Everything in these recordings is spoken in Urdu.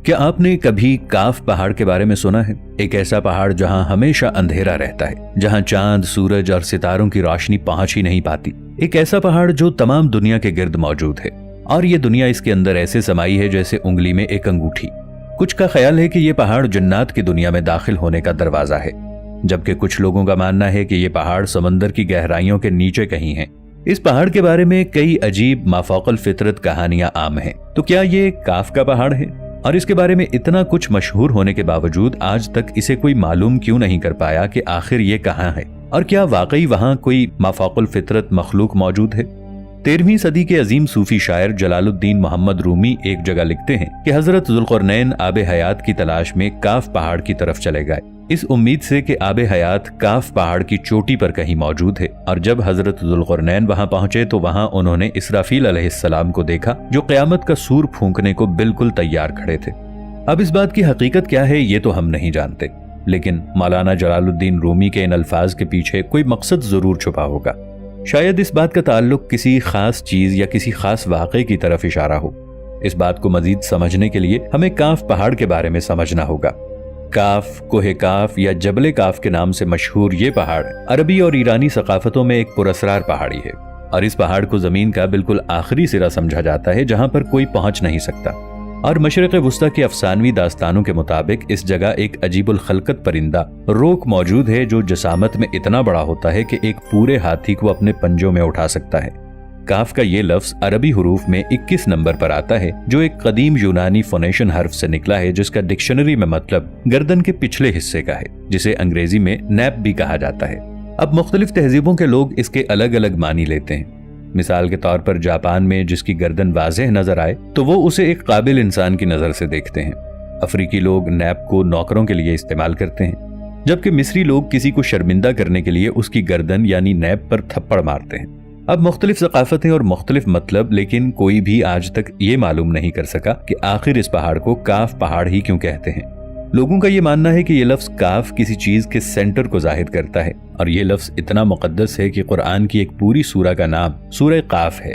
کیا آپ نے کبھی کاف پہاڑ کے بارے میں سنا ہے؟ ایک ایسا پہاڑ جہاں ہمیشہ اندھیرا رہتا ہے، جہاں چاند، سورج اور ستاروں کی روشنی پہنچ ہی نہیں پاتی۔ ایک ایسا پہاڑ جو تمام دنیا کے گرد موجود ہے، اور یہ دنیا اس کے اندر ایسے سمائی ہے جیسے انگلی میں ایک انگوٹھی۔ کچھ کا خیال ہے کہ یہ پہاڑ جنات کی دنیا میں داخل ہونے کا دروازہ ہے، جبکہ کچھ لوگوں کا ماننا ہے کہ یہ پہاڑ سمندر کی گہرائیوں کے نیچے کہیں ہیں۔ اس پہاڑ کے بارے میں کئی عجیب مافوق الفطرت کہانیاں عام ہیں۔ تو کیا یہ کاف کا پہاڑ ہے؟ اور اس کے بارے میں اتنا کچھ مشہور ہونے کے باوجود آج تک اسے کوئی معلوم کیوں نہیں کر پایا کہ آخر یہ کہاں ہے، اور کیا واقعی وہاں کوئی مافوق الفطرت مخلوق موجود ہے؟ 13ویں صدی کے عظیم صوفی شاعر جلال الدین محمد رومی ایک جگہ لکھتے ہیں کہ حضرت ذوالقرنین آب حیات کی تلاش میں کاف پہاڑ کی طرف چلے گئے، اس امید سے کہ آب حیات کاف پہاڑ کی چوٹی پر کہیں موجود ہے۔ اور جب حضرت ذوالقرنین وہاں پہنچے تو وہاں انہوں نے اسرافیل علیہ السلام کو دیکھا، جو قیامت کا سور پھونکنے کو بالکل تیار کھڑے تھے۔ اب اس بات کی حقیقت کیا ہے یہ تو ہم نہیں جانتے، لیکن مولانا جلال الدین رومی کے ان الفاظ کے پیچھے کوئی مقصد ضرور چھپا ہوگا۔ شاید اس بات کا تعلق کسی خاص چیز یا کسی خاص واقعے کی طرف اشارہ ہو۔ اس بات کو مزید سمجھنے کے لیے ہمیں کاف پہاڑ کے بارے میں سمجھنا ہوگا۔ کاف، کوہ کاف یا جبل کاف کے نام سے مشہور یہ پہاڑ عربی اور ایرانی ثقافتوں میں ایک پراسرار پہاڑی ہے، اور اس پہاڑ کو زمین کا بالکل آخری سرا سمجھا جاتا ہے جہاں پر کوئی پہنچ نہیں سکتا۔ اور مشرق وسطی کی افسانوی داستانوں کے مطابق اس جگہ ایک عجیب الخلقت پرندہ روک موجود ہے جو جسامت میں اتنا بڑا ہوتا ہے کہ ایک پورے ہاتھی کو اپنے پنجوں میں اٹھا سکتا ہے۔ کاف کا یہ لفظ عربی حروف میں 21 نمبر پر آتا ہے، جو ایک قدیم یونانی فونیشن حرف سے نکلا ہے جس کا ڈکشنری میں مطلب گردن کے پچھلے حصے کا ہے، جسے انگریزی میں نیپ بھی کہا جاتا ہے۔ اب مختلف تہذیبوں کے لوگ اس کے الگ الگ معنی لیتے ہیں۔ مثال کے طور پر جاپان میں جس کی گردن واضح نظر آئے تو وہ اسے ایک قابل انسان کی نظر سے دیکھتے ہیں۔ افریقی لوگ نیپ کو نوکروں کے لیے استعمال کرتے ہیں، جبکہ مصری لوگ کسی کو شرمندہ کرنے کے لیے اس کی گردن یعنی نیپ پر تھپڑ مارتے ہیں۔ اب مختلف ثقافتیں اور مختلف مطلب، لیکن کوئی بھی آج تک یہ معلوم نہیں کر سکا کہ آخر اس پہاڑ کو کاف پہاڑ ہی کیوں کہتے ہیں۔ لوگوں کا یہ ماننا ہے کہ یہ لفظ کاف کسی چیز کے سینٹر کو ظاہر کرتا ہے، اور یہ لفظ اتنا مقدس ہے کہ قرآن کی ایک پوری سورہ کا نام سورہ قاف ہے۔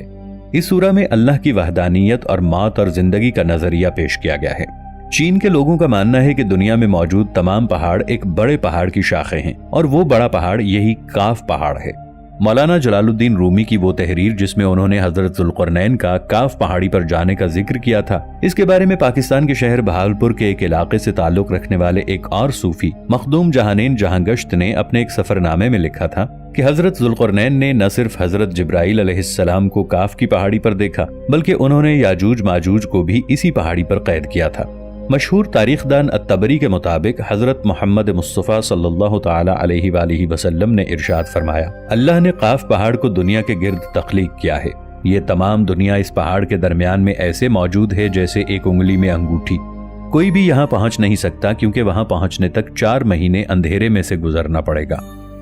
اس سورہ میں اللہ کی وحدانیت اور موت اور زندگی کا نظریہ پیش کیا گیا ہے۔ چین کے لوگوں کا ماننا ہے کہ دنیا میں موجود تمام پہاڑ ایک بڑے پہاڑ کی شاخیں ہیں، اور وہ بڑا پہاڑ یہی کاف پہاڑ ہے۔ مولانا جلال الدین رومی کی وہ تحریر جس میں انہوں نے حضرت ذوالقرنین کا کاف پہاڑی پر جانے کا ذکر کیا تھا، اس کے بارے میں پاکستان کے شہر بہاولپور کے ایک علاقے سے تعلق رکھنے والے ایک اور صوفی مخدوم جہانین جہاں گشت نے اپنے ایک سفر نامے میں لکھا تھا کہ حضرت ذوالقرنین نے نہ صرف حضرت جبرائیل علیہ السلام کو کاف کی پہاڑی پر دیکھا، بلکہ انہوں نے یاجوج ماجوج کو بھی اسی پہاڑی پر قید کیا تھا۔ مشہور تاریخ دان الطبری کے مطابق حضرت محمد مصطفیٰ صلی اللہ تعالی علیہ وآلہ وسلم نے ارشاد فرمایا، اللہ نے قاف پہاڑ کو دنیا کے گرد تخلیق کیا ہے، یہ تمام دنیا اس پہاڑ کے درمیان میں ایسے موجود ہے جیسے ایک انگلی میں انگوٹھی۔ کوئی بھی یہاں پہنچ نہیں سکتا کیونکہ وہاں پہنچنے تک 4 مہینے اندھیرے میں سے گزرنا پڑے گا۔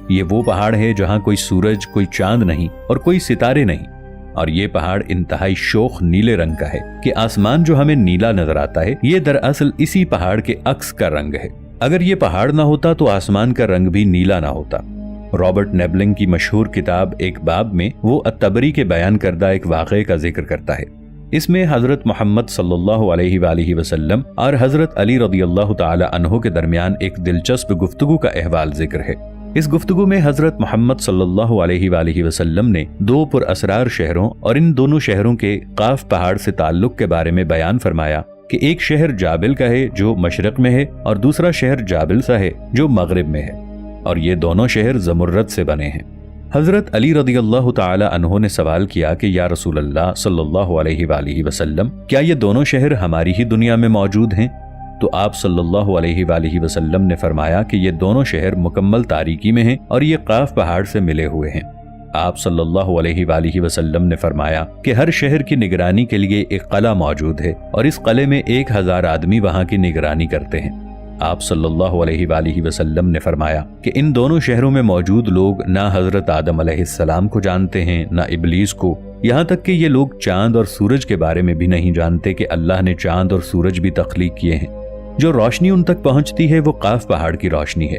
یہ وہ پہاڑ ہے جہاں کوئی سورج، کوئی چاند نہیں اور کوئی ستارے نہیں، اور یہ پہاڑ انتہائی شوخ نیلے رنگ کا ہے کہ آسمان جو ہمیں نیلا نظر آتا ہے یہ دراصل اسی پہاڑ کے عکس کا رنگ ہے۔ اگر یہ پہاڑ نہ ہوتا تو آسمان کا رنگ بھی نیلا نہ ہوتا۔ رابرٹ نیبلنگ کی مشہور کتاب ایک باب میں وہ الطبری کے بیان کردہ ایک واقعے کا ذکر کرتا ہے۔ اس میں حضرت محمد صلی اللہ علیہ وآلہ وسلم اور حضرت علی رضی اللہ تعالی عنہ کے درمیان ایک دلچسپ گفتگو کا احوال ذکر ہے۔ اس گفتگو میں حضرت محمد صلی اللہ علیہ وآلہ وسلم نے 2 پر اسرار شہروں اور ان دونوں شہروں کے قاف پہاڑ سے تعلق کے بارے میں بیان فرمایا کہ ایک شہر جابل کا ہے جو مشرق میں ہے اور دوسرا شہر جابل سا ہے جو مغرب میں ہے، اور یہ دونوں شہر زمرد سے بنے ہیں۔ حضرت علی رضی اللہ تعالی عنہ نے سوال کیا کہ یا رسول اللہ صلی اللہ علیہ وآلہ وسلم، کیا یہ دونوں شہر ہماری ہی دنیا میں موجود ہیں؟ تو آپ صلی اللہ علیہ وآلہ وسلم نے فرمایا کہ یہ دونوں شہر مکمل تاریکی میں ہیں اور یہ قاف پہاڑ سے ملے ہوئے ہیں۔ آپ صلی اللہ علیہ وآلہ وسلم نے فرمایا کہ ہر شہر کی نگرانی کے لیے ایک قلعہ موجود ہے اور اس قلعے میں 1000 آدمی وہاں کی نگرانی کرتے ہیں۔ آپ صلی اللہ علیہ وآلہ وسلم نے فرمایا کہ ان دونوں شہروں میں موجود لوگ نہ حضرت آدم علیہ السلام کو جانتے ہیں نہ ابلیس کو، یہاں تک کہ یہ لوگ چاند اور سورج کے بارے میں بھی نہیں جانتے کہ اللہ نے چاند اور سورج بھی تخلیق کیے ہیں۔ جو روشنی ان تک پہنچتی ہے وہ قاف پہاڑ کی روشنی ہے،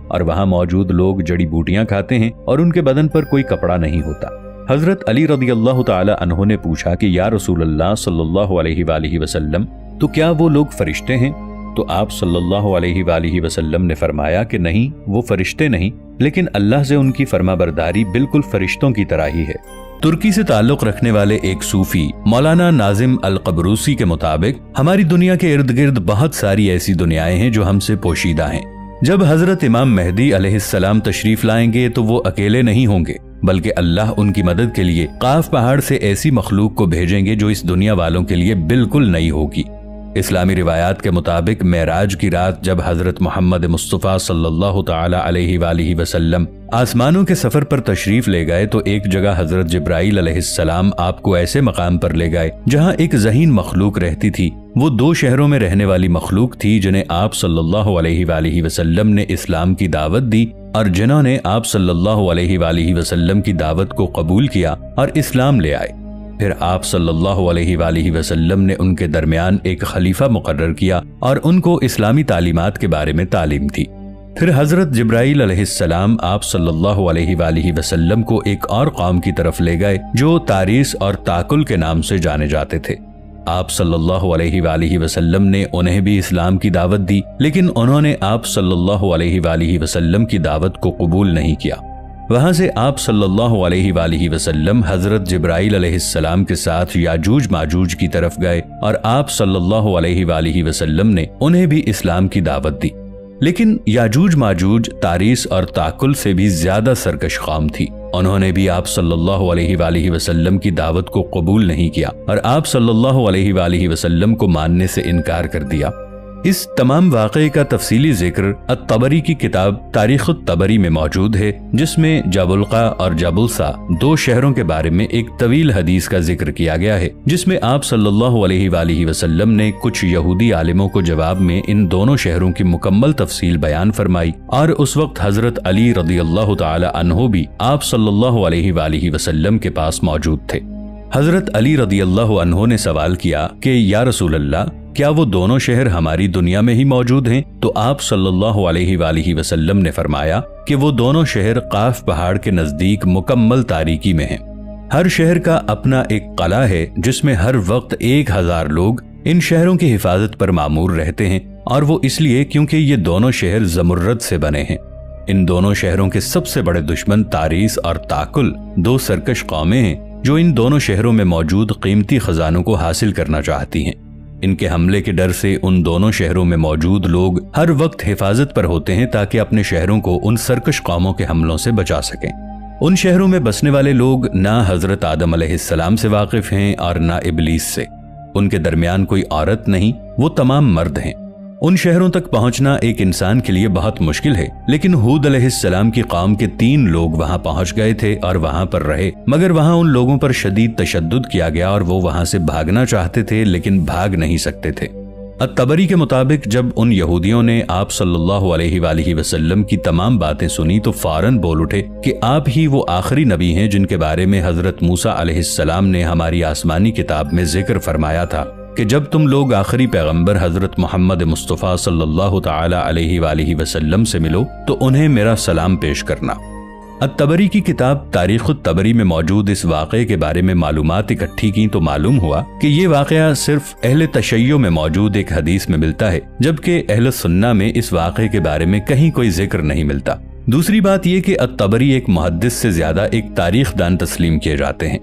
اور وہاں موجود لوگ جڑی بوٹیاں کھاتے ہیں اور ان کے بدن پر کوئی کپڑا نہیں ہوتا۔ حضرت علی رضی اللہ تعالی عنہ نے پوچھا کہ یا رسول اللہ صلی اللہ علیہ وآلہ وسلم، تو کیا وہ لوگ فرشتے ہیں؟ تو آپ صلی اللہ علیہ وآلہ وسلم نے فرمایا کہ نہیں، وہ فرشتے نہیں، لیکن اللہ سے ان کی فرما برداری بالکل فرشتوں کی طرح ہی ہے۔ ترکی سے تعلق رکھنے والے ایک صوفی مولانا ناظم القبروسی کے مطابق ہماری دنیا کے ارد گرد بہت ساری ایسی دنیایں ہیں جو ہم سے پوشیدہ ہیں۔ جب حضرت امام مہدی علیہ السلام تشریف لائیں گے تو وہ اکیلے نہیں ہوں گے، بلکہ اللہ ان کی مدد کے لیے قاف پہاڑ سے ایسی مخلوق کو بھیجیں گے جو اس دنیا والوں کے لیے بالکل نئی ہوگی۔ اسلامی روایات کے مطابق معراج کی رات جب حضرت محمد مصطفیٰ صلی اللہ تعالی علیہ وآلہ وسلم آسمانوں کے سفر پر تشریف لے گئے تو ایک جگہ حضرت جبرائیل علیہ السلام آپ کو ایسے مقام پر لے گئے جہاں ایک ذہین مخلوق رہتی تھی۔ وہ 2 شہروں میں رہنے والی مخلوق تھی جنہیں آپ صلی اللہ علیہ وآلہ وسلم نے اسلام کی دعوت دی اور جنہوں نے آپ صلی اللہ علیہ وآلہ وسلم کی دعوت کو قبول کیا اور اسلام لے آئے۔ پھر آپ صلی اللہ علیہ وآلہ وسلم نے ان کے درمیان ایک خلیفہ مقرر کیا اور ان کو اسلامی تعلیمات کے بارے میں تعلیم دی۔ پھر حضرت جبرائیل علیہ السلام آپ صلی اللہ علیہ وآلہ وسلم کو ایک اور قوم کی طرف لے گئے جو تاریس اور تاکل کے نام سے جانے جاتے تھے۔ آپ صلی اللہ علیہ وآلہ وسلم نے انہیں بھی اسلام کی دعوت دی، لیکن انہوں نے آپ صلی اللہ علیہ وآلہ وسلم کی دعوت کو قبول نہیں کیا۔ وہاں سے آپ صلی اللہ علیہ وآلہ وسلم حضرت جبرائیل علیہ السلام کے ساتھ یاجوج ماجوج کی طرف گئے اور آپ صلی اللہ علیہ وآلہ وسلم نے انہیں بھی اسلام کی دعوت دی۔ لیکن یاجوج ماجوج تاریس اور تاکل سے بھی زیادہ سرکش قوم تھی۔ انہوں نے بھی آپ صلی اللہ علیہ وآلہ وسلم کی دعوت کو قبول نہیں کیا اور آپ صلی اللہ علیہ وآلہ وسلم کو ماننے سے انکار کر دیا۔ اس تمام واقعے کا تفصیلی ذکر الطبری کی کتاب تاریخ الطبری میں موجود ہے، جس میں جابلقا اور جابلسا 2 شہروں کے بارے میں ایک طویل حدیث کا ذکر کیا گیا ہے، جس میں آپ صلی اللہ علیہ وآلہ وسلم نے کچھ یہودی عالموں کو جواب میں ان دونوں شہروں کی مکمل تفصیل بیان فرمائی، اور اس وقت حضرت علی رضی اللہ تعالی عنہ بھی آپ صلی اللہ علیہ وآلہ وسلم کے پاس موجود تھے۔ حضرت علی رضی اللہ عنہ نے سوال کیا کہ یا رسول اللہ، کیا وہ دونوں شہر ہماری دنیا میں ہی موجود ہیں؟ تو آپ صلی اللہ علیہ وآلہ وسلم نے فرمایا کہ وہ دونوں شہر قاف پہاڑ کے نزدیک مکمل تاریکی میں ہیں۔ ہر شہر کا اپنا ایک قلعہ ہے جس میں ہر وقت 1000 لوگ ان شہروں کی حفاظت پر مامور رہتے ہیں، اور وہ اس لیے کیونکہ یہ دونوں شہر زمرد سے بنے ہیں۔ ان دونوں شہروں کے سب سے بڑے دشمن تاریس اور تاکل 2 سرکش قومیں ہیں جو ان دونوں شہروں میں موجود قیمتی خزانوں کو حاصل کرنا چاہتی ہیں۔ ان کے حملے کے ڈر سے ان دونوں شہروں میں موجود لوگ ہر وقت حفاظت پر ہوتے ہیں تاکہ اپنے شہروں کو ان سرکش قوموں کے حملوں سے بچا سکیں۔ ان شہروں میں بسنے والے لوگ نہ حضرت آدم علیہ السلام سے واقف ہیں اور نہ ابلیس سے۔ ان کے درمیان کوئی عورت نہیں، وہ تمام مرد ہیں۔ ان شہروں تک پہنچنا ایک انسان کے لیے بہت مشکل ہے، لیکن ہود علیہ السلام کی قوم کے 3 لوگ وہاں پہنچ گئے تھے اور وہاں پر رہے، مگر وہاں ان لوگوں پر شدید تشدد کیا گیا اور وہ وہاں سے بھاگنا چاہتے تھے لیکن بھاگ نہیں سکتے تھے۔ الطبری کے مطابق جب ان یہودیوں نے آپ صلی اللہ علیہ وآلہ وسلم کی تمام باتیں سنی تو فوراً بول اٹھے کہ آپ ہی وہ آخری نبی ہیں جن کے بارے میں حضرت موسیٰ علیہ السلام نے ہماری آسمانی کتاب میں ذکر فرمایا تھا کہ جب تم لوگ آخری پیغمبر حضرت محمد مصطفیٰ صلی اللہ تعالی علیہ وآلہ وسلم سے ملو تو انہیں میرا سلام پیش کرنا۔ الطبری کی کتاب تاریخ الطبری میں موجود اس واقعے کے بارے میں معلومات اکٹھی کی تو معلوم ہوا کہ یہ واقعہ صرف اہل تشیع میں موجود ایک حدیث میں ملتا ہے، جبکہ اہل سنہ میں اس واقعے کے بارے میں کہیں کوئی ذکر نہیں ملتا۔ دوسری بات یہ کہ الطبری ایک محدث سے زیادہ ایک تاریخ دان تسلیم کیے جاتے ہیں،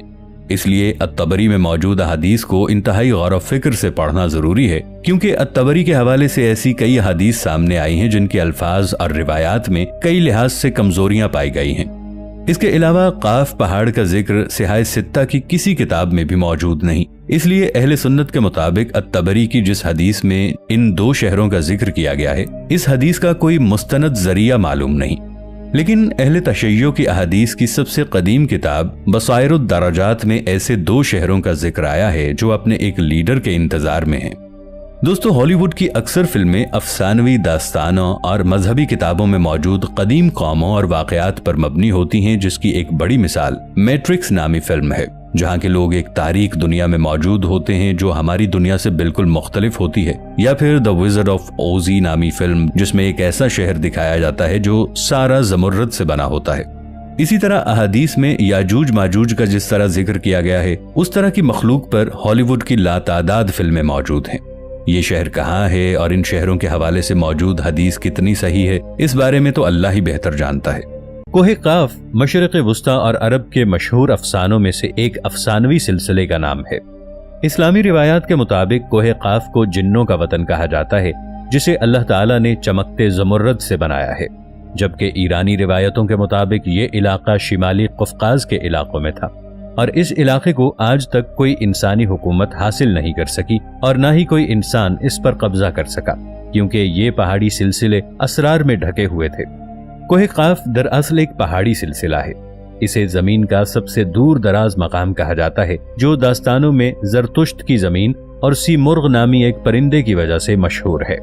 اس لیے الطبری میں موجود حدیث کو انتہائی غور و فکر سے پڑھنا ضروری ہے، کیونکہ الطبری کے حوالے سے ایسی کئی حدیث سامنے آئی ہیں جن کے الفاظ اور روایات میں کئی لحاظ سے کمزوریاں پائی گئی ہیں۔ اس کے علاوہ قاف پہاڑ کا ذکر سیاہ ستہ کی کسی کتاب میں بھی موجود نہیں، اس لیے اہل سنت کے مطابق الطبری کی جس حدیث میں ان 2 شہروں کا ذکر کیا گیا ہے، اس حدیث کا کوئی مستند ذریعہ معلوم نہیں۔ لیکن اہل تشیع کی احادیث کی سب سے قدیم کتاب بصائر الدرجات میں ایسے 2 شہروں کا ذکر آیا ہے جو اپنے ایک لیڈر کے انتظار میں ہیں۔ دوستو، ہالی ووڈ کی اکثر فلمیں افسانوی داستانوں اور مذہبی کتابوں میں موجود قدیم قوموں اور واقعات پر مبنی ہوتی ہیں، جس کی ایک بڑی مثال میٹرکس نامی فلم ہے، جہاں کے لوگ ایک تاریک دنیا میں موجود ہوتے ہیں جو ہماری دنیا سے بالکل مختلف ہوتی ہے، یا پھر دا وزرڈ آف اوزی نامی فلم جس میں ایک ایسا شہر دکھایا جاتا ہے جو سارا زمرد سے بنا ہوتا ہے۔ اسی طرح احادیث میں یاجوج ماجوج کا جس طرح ذکر کیا گیا ہے، اس طرح کی مخلوق پر ہالی ووڈ کی لاتعداد فلمیں موجود ہیں۔ یہ شہر کہاں ہے اور ان شہروں کے حوالے سے موجود حدیث کتنی صحیح ہے، اس بارے میں تو اللہ ہی بہتر جانتا ہے۔ کوہ قاف مشرق وسطی اور عرب کے مشہور افسانوں میں سے ایک افسانوی سلسلے کا نام ہے۔ اسلامی روایات کے مطابق کوہ قاف کو جنوں کا وطن کہا جاتا ہے، جسے اللہ تعالیٰ نے چمکتے زمرد سے بنایا ہے، جبکہ ایرانی روایتوں کے مطابق یہ علاقہ شمالی قفقاز کے علاقوں میں تھا، اور اس علاقے کو آج تک کوئی انسانی حکومت حاصل نہیں کر سکی اور نہ ہی کوئی انسان اس پر قبضہ کر سکا، کیونکہ یہ پہاڑی سلسلے اسرار میں ڈھکے ہوئے تھے۔ کوہ قاف دراصل ایک پہاڑی سلسلہ ہے۔ اسے زمین کا سب سے دور دراز مقام کہا جاتا ہے، جو داستانوں میں زرتشت کی زمین اور سی مرغ نامی ایک پرندے کی وجہ سے مشہور ہے۔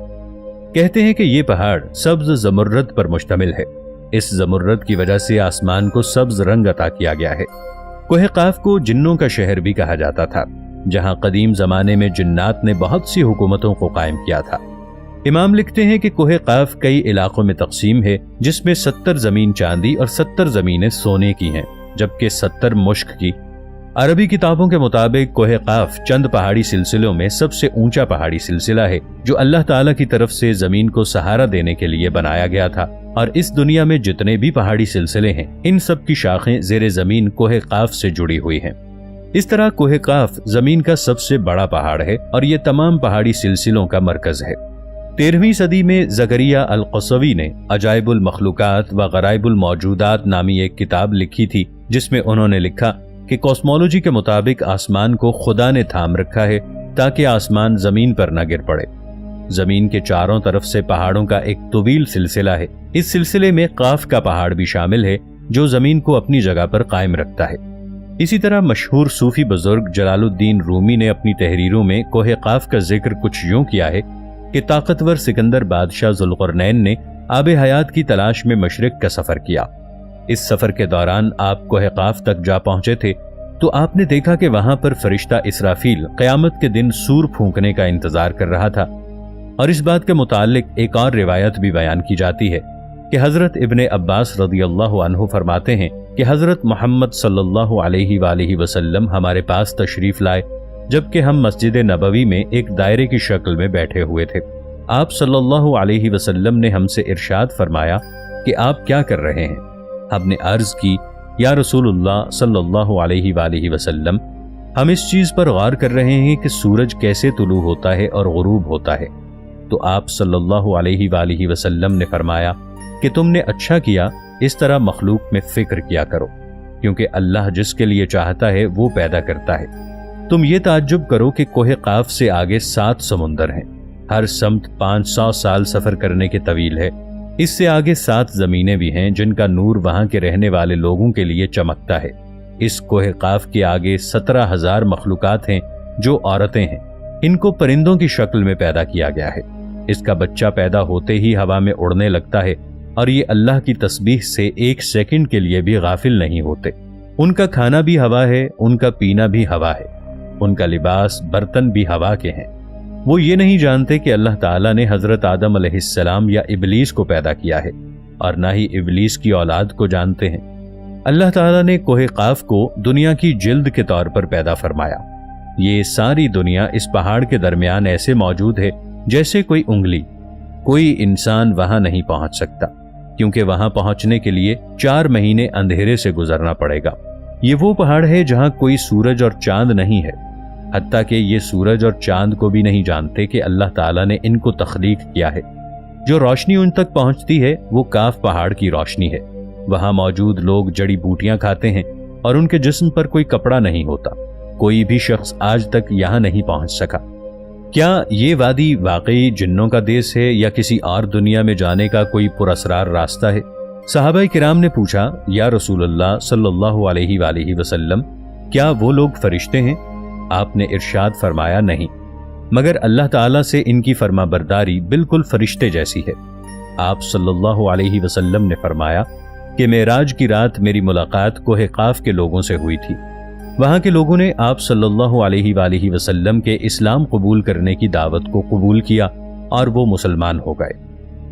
کہتے ہیں کہ یہ پہاڑ سبز زمرد پر مشتمل ہے۔ اس زمرد کی وجہ سے آسمان کو سبز رنگ عطا کیا گیا ہے۔ کوہ قاف کو جنوں کا شہر بھی کہا جاتا تھا، جہاں قدیم زمانے میں جنات نے بہت سی حکومتوں کو قائم کیا تھا۔ امام لکھتے ہیں کہ کوہ قاف کئی علاقوں میں تقسیم ہے، جس میں 70 زمین چاندی اور 70 زمینیں سونے کی ہیں، جبکہ 70 مشک کی۔ عربی کتابوں کے مطابق کوہ قاف چند پہاڑی سلسلوں میں سب سے اونچا پہاڑی سلسلہ ہے، جو اللہ تعالیٰ کی طرف سے زمین کو سہارا دینے کے لیے بنایا گیا تھا، اور اس دنیا میں جتنے بھی پہاڑی سلسلے ہیں ان سب کی شاخیں زیر زمین کوہ قاف سے جڑی ہوئی ہیں۔ اس طرح کوہ قاف زمین کا سب سے بڑا پہاڑ ہے اور یہ تمام پہاڑی سلسلوں کا مرکز ہے۔ 13ویں صدی میں زکریا القصوی نے عجائب المخلوقات و غرائب الموجودات نامی ایک کتاب لکھی تھی، جس میں انہوں نے لکھا کہ کاسمولوجی کے مطابق آسمان کو خدا نے تھام رکھا ہے تاکہ آسمان زمین پر نہ گر پڑے۔ زمین کے چاروں طرف سے پہاڑوں کا ایک طویل سلسلہ ہے۔ اس سلسلے میں قاف کا پہاڑ بھی شامل ہے، جو زمین کو اپنی جگہ پر قائم رکھتا ہے۔ اسی طرح مشہور صوفی بزرگ جلال الدین رومی نے اپنی تحریروں میں کوہ قاف کا ذکر کچھ یوں کیا ہے کہ طاقتور سکندر بادشاہ ذوالقرنین نے آب حیات کی تلاش میں مشرق کا سفر کیا۔ اس سفر کے دوران آپ کوہ قاف تک جا پہنچے تھے تو آپ نے دیکھا کہ وہاں پر فرشتہ اسرافیل قیامت کے دن سور پھونکنے کا انتظار کر رہا تھا، اور اس بات کے متعلق ایک اور روایت بھی بیان کی جاتی ہے کہ حضرت ابن عباس رضی اللہ عنہ فرماتے ہیں کہ حضرت محمد صلی اللہ علیہ وآلہ وسلم ہمارے پاس تشریف لائے جبکہ ہم مسجد نبوی میں ایک دائرے کی شکل میں بیٹھے ہوئے تھے۔ آپ صلی اللہ علیہ وسلم نے ہم سے ارشاد فرمایا کہ آپ کیا کر رہے ہیں؟ ہم نے عرض کی یا رسول اللہ صلی اللہ علیہ وآلہ وسلم، ہم اس چیز پر غور کر رہے ہیں کہ سورج کیسے طلوع ہوتا ہے اور غروب ہوتا ہے۔ تو آپ صلی اللہ علیہ وآلہ وسلم نے فرمایا کہ تم نے اچھا کیا، اس طرح مخلوق میں فکر کیا کرو، کیونکہ اللہ جس کے لیے چاہتا ہے وہ پیدا کرتا ہے۔ تم یہ تعجب کرو کہ کوہ قاف سے آگے 7 سمندر ہیں، ہر سمت 500 سال سفر کرنے کے طویل ہے۔ اس سے آگے 7 زمینیں بھی ہیں جن کا نور وہاں کے رہنے والے لوگوں کے لیے چمکتا ہے۔ اس کوہ قاف کے آگے 17,000 مخلوقات ہیں جو عورتیں ہیں، ان کو پرندوں کی شکل میں پیدا کیا گیا ہے۔ اس کا بچہ پیدا ہوتے ہی ہوا میں اڑنے لگتا ہے، اور یہ اللہ کی تسبیح سے 1 سیکنڈ کے لیے بھی غافل نہیں ہوتے۔ ان کا کھانا بھی ہوا ہے، ان کا پینا بھی ہوا ہے، ان کا لباس برتن بھی ہوا کے ہیں۔ وہ یہ نہیں جانتے کہ اللہ تعالیٰ نے حضرت آدم علیہ السلام یا ابلیس کو پیدا کیا ہے، اور نہ ہی ابلیس کی اولاد کو جانتے ہیں۔ اللہ تعالیٰ نے کوہ قاف کو دنیا کی جلد کے طور پر پیدا فرمایا۔ یہ ساری دنیا اس پہاڑ کے درمیان ایسے موجود ہے جیسے کوئی انگلی۔ کوئی انسان وہاں نہیں پہنچ سکتا، کیونکہ وہاں پہنچنے کے لیے 4 مہینے اندھیرے سے گزرنا پڑے گا۔ یہ وہ پہاڑ ہے جہاں کوئی سورج اور چاند نہیں ہے، حتیٰ کہ یہ سورج اور چاند کو بھی نہیں جانتے کہ اللہ تعالیٰ نے ان کو تخلیق کیا ہے۔ جو روشنی ان تک پہنچتی ہے وہ کاف پہاڑ کی روشنی ہے۔ وہاں موجود لوگ جڑی بوٹیاں کھاتے ہیں اور ان کے جسم پر کوئی کپڑا نہیں ہوتا۔ کوئی بھی شخص آج تک یہاں نہیں پہنچ سکا۔ کیا یہ وادی واقعی جنوں کا دیس ہے یا کسی اور دنیا میں جانے کا کوئی پراسرار راستہ ہے؟ صحابہ کرام نے پوچھا، یا رسول اللہ صلی اللہ علیہ وآلہ وسلم، کیا وہ لوگ فرشتے ہیں؟ آپ نے ارشاد فرمایا، نہیں، مگر اللہ تعالیٰ سے ان کی فرما برداری بالکل فرشتے جیسی ہے۔ آپ صلی اللہ علیہ وسلم نے فرمایا کہ معراج کی رات میری ملاقات کوہ قاف کے لوگوں سے ہوئی تھی۔ وہاں کے لوگوں نے آپ صلی اللہ علیہ وآلہ وسلم کے اسلام قبول کرنے کی دعوت کو قبول کیا اور وہ مسلمان ہو گئے۔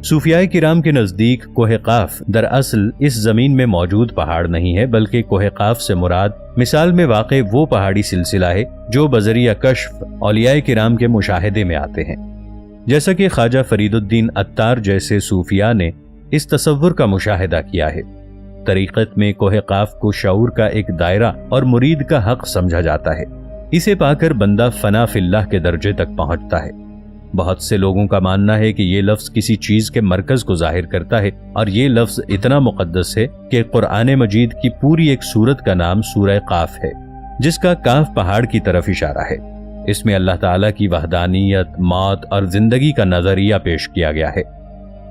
صوفیاء کرام کے نزدیک کوہ قاف دراصل اس زمین میں موجود پہاڑ نہیں ہے، بلکہ کوہ قاف سے مراد مثال میں واقع وہ پہاڑی سلسلہ ہے جو بذریعہ کشف اولیاء کرام کے مشاہدے میں آتے ہیں۔ جیسا کہ خواجہ فرید الدین عطار جیسے صوفیاء نے اس تصور کا مشاہدہ کیا ہے۔ طریقت میں کوہ قاف کو شعور کا ایک دائرہ اور مرید کا حق سمجھا جاتا ہے۔ اسے پا کر بندہ فنا فی اللہ کے درجے تک پہنچتا ہے۔ بہت سے لوگوں کا ماننا ہے کہ یہ لفظ کسی چیز کے مرکز کو ظاہر کرتا ہے، اور یہ لفظ اتنا مقدس ہے کہ قرآن مجید کی پوری ایک سورت کا نام سورہ قاف ہے، جس کا کاف پہاڑ کی طرف اشارہ ہے۔ اس میں اللہ تعالیٰ کی وحدانیت، موت اور زندگی کا نظریہ پیش کیا گیا ہے۔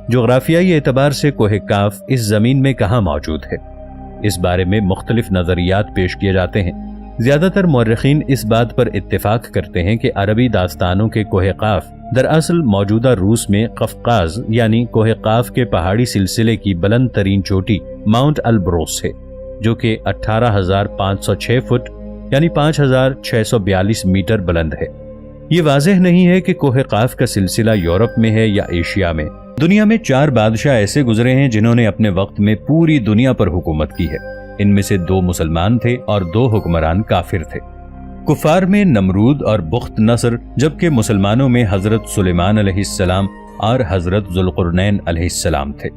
جغرافیائی اعتبار سے کوہ کاف اس زمین میں کہاں موجود ہے، اس بارے میں مختلف نظریات پیش کیے جاتے ہیں۔ زیادہ تر مورخین اس بات پر اتفاق کرتے ہیں کہ عربی داستانوں کے کوہ قاف دراصل موجودہ روس میں قفقاز یعنی کوہ قاف کے پہاڑی سلسلے کی بلند ترین چوٹی ماؤنٹ البروس ہے، جو کہ 18,506 فٹ یعنی 5,642 میٹر بلند ہے۔ یہ واضح نہیں ہے کہ کوہ قاف کا سلسلہ یورپ میں ہے یا ایشیا میں۔ دنیا میں 4 بادشاہ ایسے گزرے ہیں جنہوں نے اپنے وقت میں پوری دنیا پر حکومت کی ہے۔ ان میں سے 2 مسلمان تھے اور 2 حکمران کافر تھے۔ کفار میں نمرود اور بخت نصر، جبکہ مسلمانوں میں حضرت سلیمان علیہ السلام اور حضرت ذوالقرنین علیہ السلام تھے۔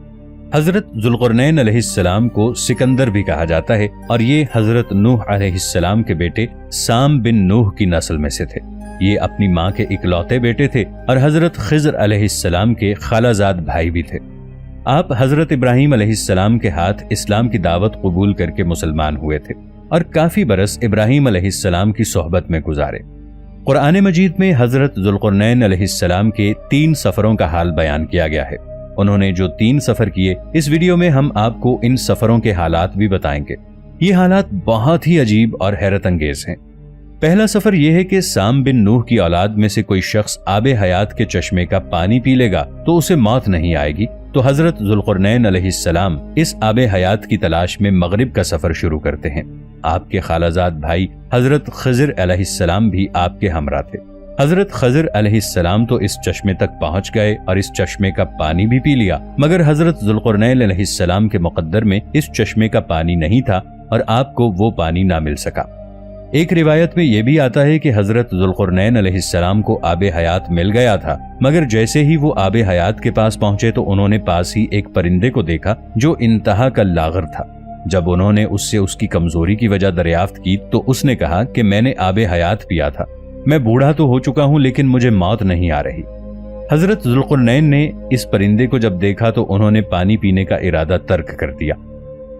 حضرت ذوالقرنین علیہ السلام کو سکندر بھی کہا جاتا ہے، اور یہ حضرت نوح علیہ السلام کے بیٹے سام بن نوح کی نسل میں سے تھے۔ یہ اپنی ماں کے اکلوتے بیٹے تھے اور حضرت خضر علیہ السلام کے خالہ زاد بھائی بھی تھے۔ آپ حضرت ابراہیم علیہ السلام کے ہاتھ اسلام کی دعوت قبول کر کے مسلمان ہوئے تھے اور کافی برس ابراہیم علیہ السلام کی صحبت میں گزارے۔ قرآن مجید میں حضرت ذوالقرنین علیہ السلام کے 3 سفروں کا حال بیان کیا گیا ہے۔ انہوں نے جو 3 سفر کیے، اس ویڈیو میں ہم آپ کو ان سفروں کے حالات بھی بتائیں گے۔ یہ حالات بہت ہی عجیب اور حیرت انگیز ہیں۔ پہلا سفر یہ ہے کہ سام بن نوح کی اولاد میں سے کوئی شخص آب حیات کے چشمے کا پانی پی لے گا تو اسے موت نہیں آئے گی، تو حضرت ذوالقرنین علیہ السلام اس آب حیات کی تلاش میں مغرب کا سفر شروع کرتے ہیں۔ آپ کے خالہ زاد بھائی حضرت خضر علیہ السلام بھی آپ کے ہمراہ تھے۔ حضرت خضر علیہ السلام تو اس چشمے تک پہنچ گئے اور اس چشمے کا پانی بھی پی لیا، مگر حضرت ذوالقرنین علیہ السلام کے مقدر میں اس چشمے کا پانی نہیں تھا اور آپ کو وہ پانی نہ مل سکا۔ ایک روایت میں یہ بھی آتا ہے کہ حضرت ذوالقرنین علیہ السلام کو آب حیات مل گیا تھا، مگر جیسے ہی وہ آب حیات کے پاس پہنچے تو انہوں نے پاس ہی ایک پرندے کو دیکھا جو انتہا کا لاغر تھا۔ جب انہوں نے اس سے اس کی کمزوری کی وجہ دریافت کی تو اس نے کہا کہ میں نے آب حیات پیا تھا، میں بوڑھا تو ہو چکا ہوں لیکن مجھے موت نہیں آ رہی۔ حضرت ذوالقرنین نے اس پرندے کو جب دیکھا تو انہوں نے پانی پینے کا ارادہ ترک کر دیا۔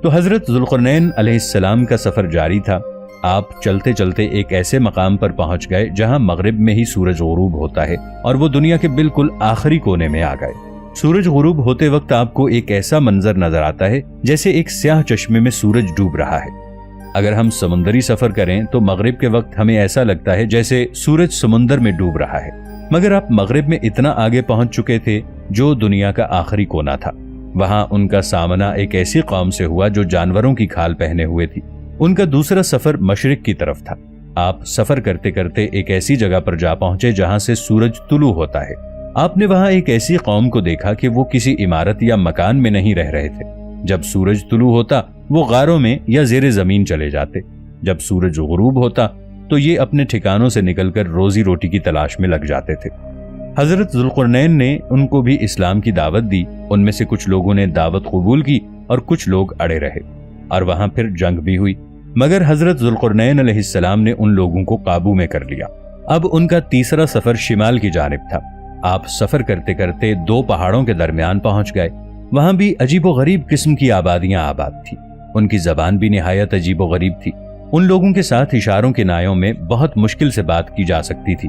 تو حضرت ذوالقرنین علیہ السلام کا سفر جاری تھا۔ آپ چلتے چلتے ایک ایسے مقام پر پہنچ گئے جہاں مغرب میں ہی سورج غروب ہوتا ہے، اور وہ دنیا کے بالکل آخری کونے میں آ گئے۔ سورج غروب ہوتے وقت آپ کو ایک ایسا منظر نظر آتا ہے جیسے ایک سیاہ چشمے میں سورج ڈوب رہا ہے۔ اگر ہم سمندری سفر کریں تو مغرب کے وقت ہمیں ایسا لگتا ہے جیسے سورج سمندر میں ڈوب رہا ہے، مگر آپ مغرب میں اتنا آگے پہنچ چکے تھے جو دنیا کا آخری کونا تھا۔ وہاں ان کا سامنا ایک ایسی قوم سے ہوا جو جانوروں کی کھال پہنے ہوئے تھی۔ ان کا دوسرا سفر مشرق کی طرف تھا۔ آپ سفر کرتے کرتے ایک ایسی جگہ پر جا پہنچے جہاں سے سورج طلوع ہوتا ہے۔ آپ نے وہاں ایک ایسی قوم کو دیکھا کہ وہ کسی عمارت یا مکان میں نہیں رہ رہے تھے۔ جب سورج طلوع ہوتا وہ غاروں میں یا زیر زمین چلے جاتے، جب سورج غروب ہوتا تو یہ اپنے ٹھکانوں سے نکل کر روزی روٹی کی تلاش میں لگ جاتے تھے۔ حضرت ذوالقرنین نے ان کو بھی اسلام کی دعوت دی۔ ان میں سے کچھ لوگوں نے دعوت قبول کی اور کچھ لوگ اڑے رہے، اور وہاں پھر جنگ بھی ہوئی، مگر حضرت ذوالقرنین علیہ السلام نے ان لوگوں کو قابو میں کر لیا۔ اب ان کا تیسرا سفر شمال کی جانب تھا۔ آپ سفر کرتے کرتے 2 پہاڑوں کے درمیان پہنچ گئے۔ وہاں بھی عجیب و غریب قسم کی آبادیاں آباد تھی۔ ان کی زبان بھی نہایت عجیب و غریب تھی۔ ان لوگوں کے ساتھ اشاروں کے نایوں میں بہت مشکل سے بات کی جا سکتی تھی۔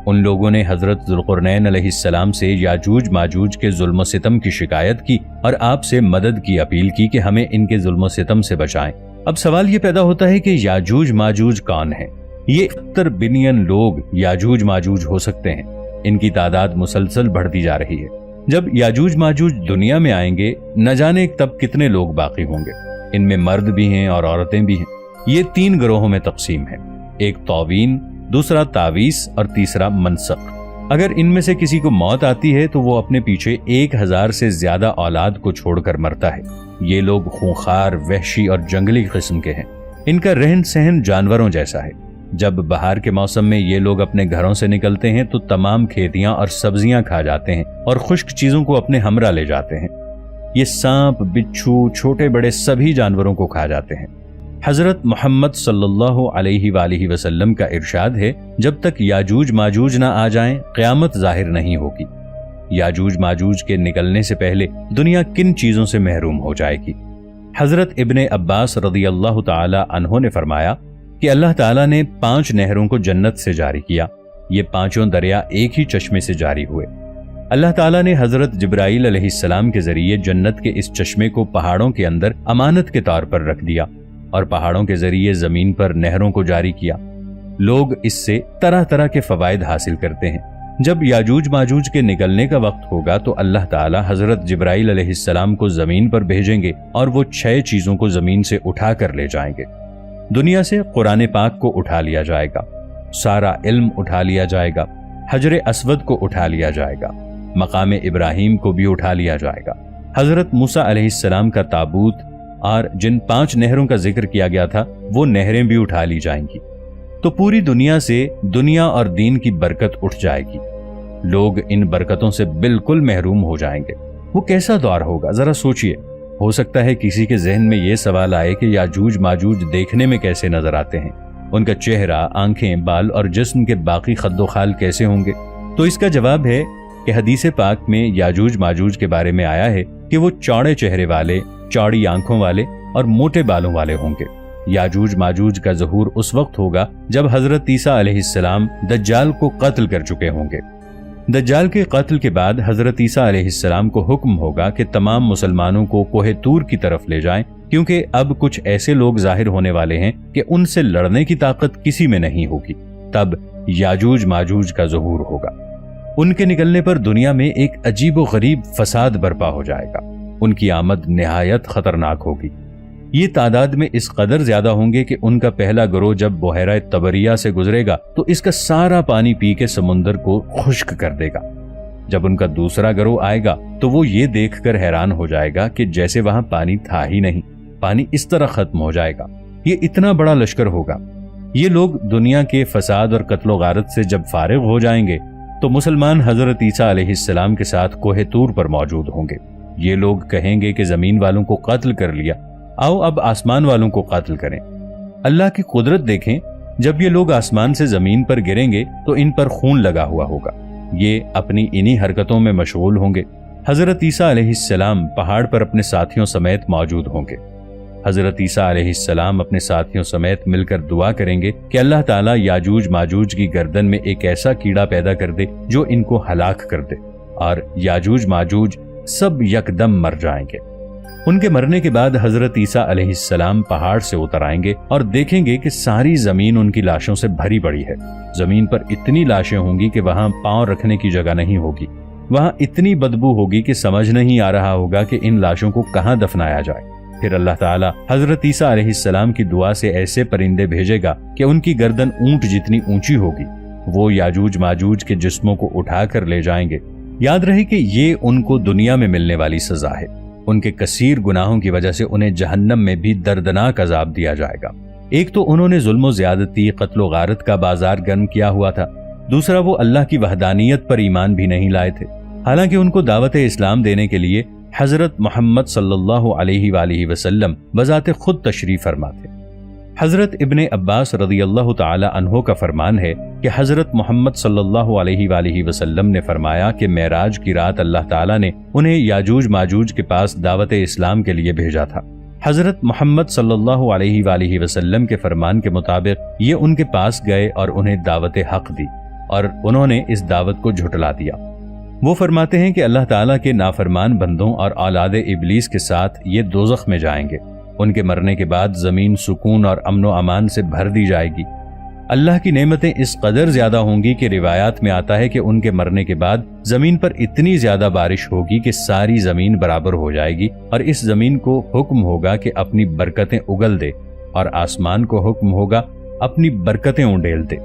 ان لوگوں نے حضرت ذوالقرنین علیہ السلام سے یاجوج ماجوج کے ظلم و ستم کی شکایت کی اور آپ سے مدد کی اپیل کی کہ ہمیں ان کے ظلم و ستم سے بچائیں۔ اب سوال یہ پیدا ہوتا ہے کہ یاجوج ماجوج کون ہیں؟ یہ 70 بلین لوگ یاجوج ماجوج ہو سکتے ہیں۔ ان کی تعداد مسلسل بڑھتی جا رہی ہے۔ جب یاجوج ماجوج دنیا میں آئیں گے نہ جانے تب کتنے لوگ باقی ہوں گے۔ ان میں مرد بھی ہیں اور عورتیں بھی ہیں۔ یہ 3 گروہوں میں تقسیم ہے، ایک توین، دوسرا تعویس اور تیسرا منسق۔ اگر ان میں سے کسی کو موت آتی ہے تو وہ اپنے پیچھے 1000 سے زیادہ اولاد کو چھوڑ کر مرتا ہے۔ یہ لوگ خونخوار، وحشی اور جنگلی قسم کے ہیں۔ ان کا رہن سہن جانوروں جیسا ہے۔ جب بہار کے موسم میں یہ لوگ اپنے گھروں سے نکلتے ہیں تو تمام کھیتیاں اور سبزیاں کھا جاتے ہیں اور خشک چیزوں کو اپنے ہمراہ لے جاتے ہیں۔ یہ سانپ، بچھو، چھوٹے بڑے سبھی جانوروں کو کھا جاتے ہیں۔ حضرت محمد صلی اللہ علیہ وآلہ وسلم کا ارشاد ہے، جب تک یاجوج ماجوج نہ آ جائیں قیامت ظاہر نہیں ہوگی۔ یاجوج ماجوج کے نکلنے سے پہلے دنیا کن چیزوں سے محروم ہو جائے گی؟ حضرت ابن عباس رضی اللہ تعالی عنہ نے فرمایا کہ اللہ تعالیٰ نے 5 نہروں کو جنت سے جاری کیا۔ یہ 5 دریا ایک ہی چشمے سے جاری ہوئے۔ اللہ تعالیٰ نے حضرت جبرائیل علیہ السلام کے ذریعے جنت کے اس چشمے کو پہاڑوں کے اندر امانت کے طور پر رکھ دیا اور پہاڑوں کے ذریعے زمین پر نہروں کو جاری کیا۔ لوگ اس سے طرح طرح کے فوائد حاصل کرتے ہیں۔ جب یاجوج ماجوج کے نکلنے کا وقت ہوگا تو اللہ تعالیٰ حضرت جبرائیل علیہ السلام کو زمین پر بھیجیں گے اور وہ 6 چیزوں کو زمین سے اٹھا کر لے جائیں گے۔ دنیا سے قرآن پاک کو اٹھا لیا جائے گا، سارا علم اٹھا لیا جائے گا، حجر اسود کو اٹھا لیا جائے گا، مقام ابراہیم کو بھی اٹھا لیا جائے گا، حضرت موسیٰ علیہ السلام کا تابوت اور جن 5 نہروں کا ذکر کیا گیا تھا وہ نہریں بھی اٹھا لی جائیں گی۔ تو پوری دنیا سے دنیا اور دین کی برکت اٹھ جائے گی۔ لوگ ان برکتوں سے بالکل محروم ہو جائیں گے۔ وہ کیسا دور ہوگا ذرا سوچئے۔ ہو سکتا ہے کسی کے ذہن میں یہ سوال آئے کہ یاجوج ماجوج دیکھنے میں کیسے نظر آتے ہیں، ان کا چہرہ، آنکھیں، بال اور جسم کے باقی خد و خال کیسے ہوں گے؟ تو اس کا جواب ہے کہ حدیث پاک میں یاجوج ماجوج کے بارے میں آیا ہے کہ وہ چوڑے چہرے والے، چوڑی آنکھوں والے اور موٹے بالوں والے ہوں گے۔ یاجوج ماجوج کا ظہور اس وقت ہوگا جب حضرت عیسیٰ علیہ السلام دجال کو قتل کر چکے ہوں گے۔ دجال کے قتل کے بعد حضرت عیسیٰ علیہ السلام کو حکم ہوگا کہ تمام مسلمانوں کو کوہ طور کی طرف لے جائیں، کیونکہ اب کچھ ایسے لوگ ظاہر ہونے والے ہیں کہ ان سے لڑنے کی طاقت کسی میں نہیں ہوگی۔ تب یاجوج ماجوج کا ظہور ہوگا۔ ان کے نکلنے پر دنیا میں ایک عجیب و غریب فساد برپا ہو جائے گا۔ ان کی آمد نہایت خطرناک ہوگی۔ یہ تعداد میں اس قدر زیادہ ہوں گے کہ ان کا پہلا گروہ جب بحیرہ طبریہ سے گزرے گا تو اس کا سارا پانی پی کے سمندر کو خشک کر دے گا۔ جب ان کا دوسرا گروہ آئے گا تو وہ یہ دیکھ کر حیران ہو جائے گا کہ جیسے وہاں پانی تھا ہی نہیں، پانی اس طرح ختم ہو جائے گا۔ یہ اتنا بڑا لشکر ہوگا۔ یہ لوگ دنیا کے فساد اور قتل و غارت سے جب فارغ ہو جائیں گے تو مسلمان حضرت عیسیٰ علیہ السلام کے ساتھ کوہ طور پر موجود ہوں گے۔ یہ لوگ کہیں گے کہ زمین والوں کو قتل کر لیا، آؤ اب آسمان والوں کو قتل کریں۔ اللہ کی قدرت دیکھیں، جب یہ لوگ آسمان سے زمین پر گریں گے تو ان پر خون لگا ہوا ہوگا۔ یہ اپنی انہی حرکتوں میں مشغول ہوں گے۔ حضرت عیسیٰ علیہ السلام پہاڑ پر اپنے ساتھیوں سمیت موجود ہوں گے۔ حضرت عیسیٰ علیہ السلام اپنے ساتھیوں سمیت مل کر دعا کریں گے کہ اللہ تعالیٰ یاجوج ماجوج کی گردن میں ایک ایسا کیڑا پیدا کر دے جو ان کو ہلاک کر دے، اور یاجوج ماجوج سب یکدم مر جائیں گے۔ ان کے مرنے کے بعد حضرت عیسیٰ علیہ السلام پہاڑ سے اتر آئیں گے اور دیکھیں گے کہ ساری زمین ان کی لاشوں سے بھری پڑی ہے۔ زمین پر اتنی لاشیں ہوں گی کہ وہاں پاؤں رکھنے کی جگہ نہیں ہوگی۔ وہاں اتنی بدبو ہوگی کہ سمجھ نہیں آ رہا ہوگا کہ ان لاشوں کو کہاں دفنایا جائے۔ پھر اللہ تعالیٰ حضرت عیسیٰ علیہ السلام کی دعا سے ایسے پرندے بھیجے گا کہ ان کی گردن اونٹ جتنی اونچی ہوگی۔ وہ یاجوج ماجوج کے جسموں کو اٹھا کر لے جائیں گے۔ یاد رہے کہ یہ ان کو دنیا میں ملنے والی سزا ہے۔ ان کے کثیر گناہوں کی وجہ سے انہیں جہنم میں بھی دردناک عذاب دیا جائے گا۔ ایک تو انہوں نے ظلم و زیادتی، قتل و غارت کا بازار گرم کیا ہوا تھا، دوسرا وہ اللہ کی وحدانیت پر ایمان بھی نہیں لائے تھے، حالانکہ ان کو دعوت اسلام دینے کے لیے حضرت محمد صلی اللہ علیہ وآلہ وسلم بذات خود تشریف فرما تھے۔ حضرت ابن عباس رضی اللہ تعالی عنہ کا فرمان ہے کہ حضرت محمد صلی اللہ علیہ وآلہ وسلم نے فرمایا کہ معراج کی رات اللہ تعالیٰ نے انہیں یاجوج ماجوج کے پاس دعوت اسلام کے لیے بھیجا تھا۔ حضرت محمد صلی اللہ علیہ وآلہ وسلم کے فرمان کے مطابق یہ ان کے پاس گئے اور انہیں دعوت حق دی، اور انہوں نے اس دعوت کو جھٹلا دیا۔ وہ فرماتے ہیں کہ اللہ تعالیٰ کے نافرمان بندوں اور اولاد ابلیس کے ساتھ یہ دوزخ میں جائیں گے۔ ان کے مرنے کے بعد زمین سکون اور امن و امان سے بھر دی جائے گی۔ اللہ کی نعمتیں اس قدر زیادہ ہوں گی کہ روایات میں آتا ہے کہ ان کے مرنے کے بعد زمین پر اتنی زیادہ بارش ہوگی کہ ساری زمین برابر ہو جائے گی، اور اس زمین کو حکم ہوگا کہ اپنی برکتیں اگل دے، اور آسمان کو حکم ہوگا اپنی برکتیں انڈیل دے۔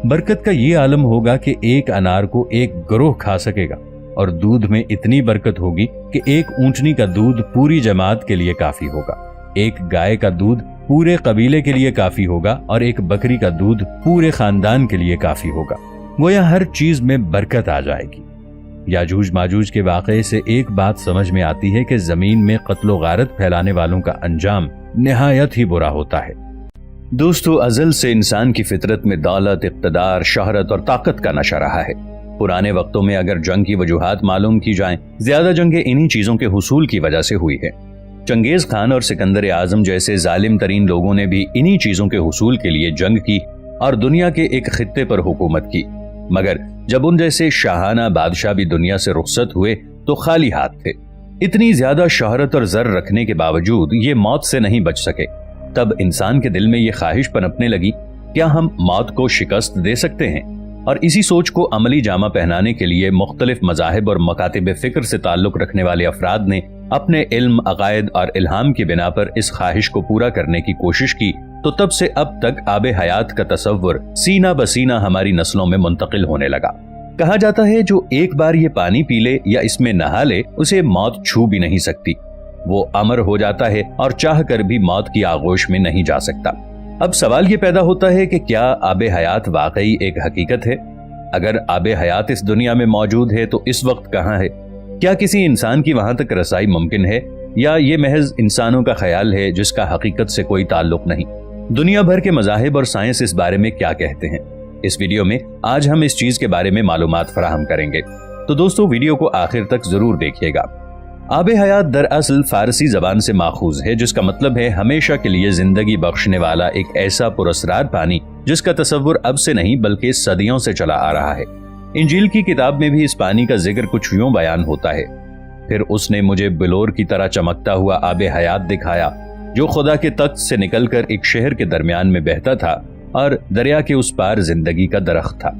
برکت کا یہ عالم ہوگا کہ ایک انار کو ایک گروہ کھا سکے گا، اور دودھ میں اتنی برکت ہوگی کہ ایک اونٹنی کا دودھ پوری جماعت کے لیے کافی ہوگا، ایک گائے کا دودھ پورے قبیلے کے لیے کافی ہوگا، اور ایک بکری کا دودھ پورے خاندان کے لیے کافی ہوگا۔ گویا ہر چیز میں برکت آ جائے گی۔ یاجوج ماجوج کے واقعے سے ایک بات سمجھ میں آتی ہے کہ زمین میں قتل و غارت پھیلانے والوں کا انجام نہایت ہی برا ہوتا ہے۔ دوستو، ازل سے انسان کی فطرت میں دولت، اقتدار، شہرت اور طاقت کا نشہ رہا ہے۔ پرانے وقتوں میں اگر جنگ کی وجوہات معلوم کی جائیں، زیادہ جنگیں انہی چیزوں کے حصول کی وجہ سے ہوئی ہے۔ چنگیز خان اور سکندر اعظم جیسے ظالم ترین لوگوں نے بھی انہی چیزوں کے حصول کے لیے جنگ کی اور دنیا کے ایک خطے پر حکومت کی، مگر جب ان جیسے شاہانہ بادشاہ بھی دنیا سے رخصت ہوئے تو خالی ہاتھ تھے۔ اتنی زیادہ شہرت اور زر رکھنے کے باوجود یہ موت سے نہیں بچ سکے۔ تب انسان کے دل میں یہ خواہش پنپنے لگی، کیا ہم موت کو شکست دے سکتے ہیں؟ اور اسی سوچ کو عملی جامہ پہنانے کے لیے مختلف مذاہب اور مکاتب فکر سے تعلق رکھنے والے افراد نے اپنے علم، عقائد اور الہام کی بنا پر اس خواہش کو پورا کرنے کی کوشش کی، تو تب سے اب تک آب حیات کا تصور سینہ بسینہ ہماری نسلوں میں منتقل ہونے لگا۔ کہا جاتا ہے جو ایک بار یہ پانی پی لے یا اس میں نہا لے، اسے موت چھو بھی نہیں سکتی، وہ امر ہو جاتا ہے اور چاہ کر بھی موت کی آغوش میں نہیں جا سکتا۔ اب سوال یہ پیدا ہوتا ہے کہ کیا آب حیات واقعی ایک حقیقت ہے؟ اگر آب حیات اس دنیا میں موجود ہے تو اس وقت کہاں ہے؟ کیا کسی انسان کی وہاں تک رسائی ممکن ہے، یا یہ محض انسانوں کا خیال ہے جس کا حقیقت سے کوئی تعلق نہیں؟ دنیا بھر کے مذاہب اور سائنس اس بارے میں کیا کہتے ہیں؟ اس ویڈیو میں آج ہم اس چیز کے بارے میں معلومات فراہم کریں گے، تو دوستو ویڈیو کو آخر تک ضرور دیکھیے گا۔ آب حیات دراصل فارسی زبان سے ماخوذ ہے، جس کا مطلب ہے ہمیشہ کے لیے زندگی بخشنے والا ایک ایسا پراسرار پانی جس کا تصور اب سے نہیں بلکہ صدیوں سے چلا آ رہا ہے۔ انجیل کی کتاب میں بھی اس پانی کا ذکر کچھ یوں بیان ہوتا ہے، پھر اس نے مجھے بلور کی طرح چمکتا ہوا آب حیات دکھایا جو خدا کے تخت سے نکل کر ایک شہر کے درمیان میں بہتا تھا اور دریا کے اس پار زندگی کا درخت تھا۔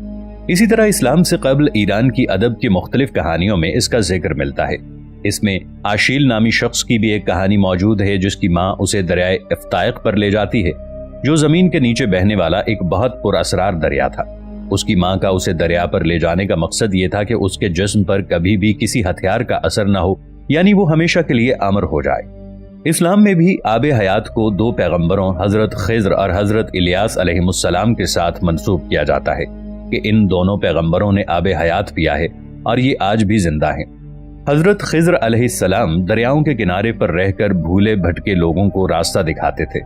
اسی طرح اسلام سے قبل ایران کی ادب کی مختلف کہانیوں میں اس کا ذکر ملتا ہے۔ اس میں آشیل نامی شخص کی بھی ایک کہانی موجود ہے جس کی ماں اسے دریائے افتائق پر لے جاتی ہے، جو زمین کے نیچے بہنے والا ایک بہت پر اسرار دریا تھا۔ اس کی ماں کا اسے دریا پر لے جانے کا مقصد یہ تھا کہ اس کے جسم پر کبھی بھی کسی ہتھیار کا اثر نہ ہو، یعنی وہ ہمیشہ کے لیے امر ہو جائے۔ اسلام میں بھی آب حیات کو دو پیغمبروں حضرت خضر اور حضرت الیاس علیہ السلام کے ساتھ منسوب کیا جاتا ہے کہ ان دونوں پیغمبروں نے آب حیات پیا ہے اور یہ آج بھی زندہ ہیں۔ حضرت خضر علیہ السلام دریاؤں کے کنارے پر رہ کر بھولے بھٹکے لوگوں کو راستہ دکھاتے تھے۔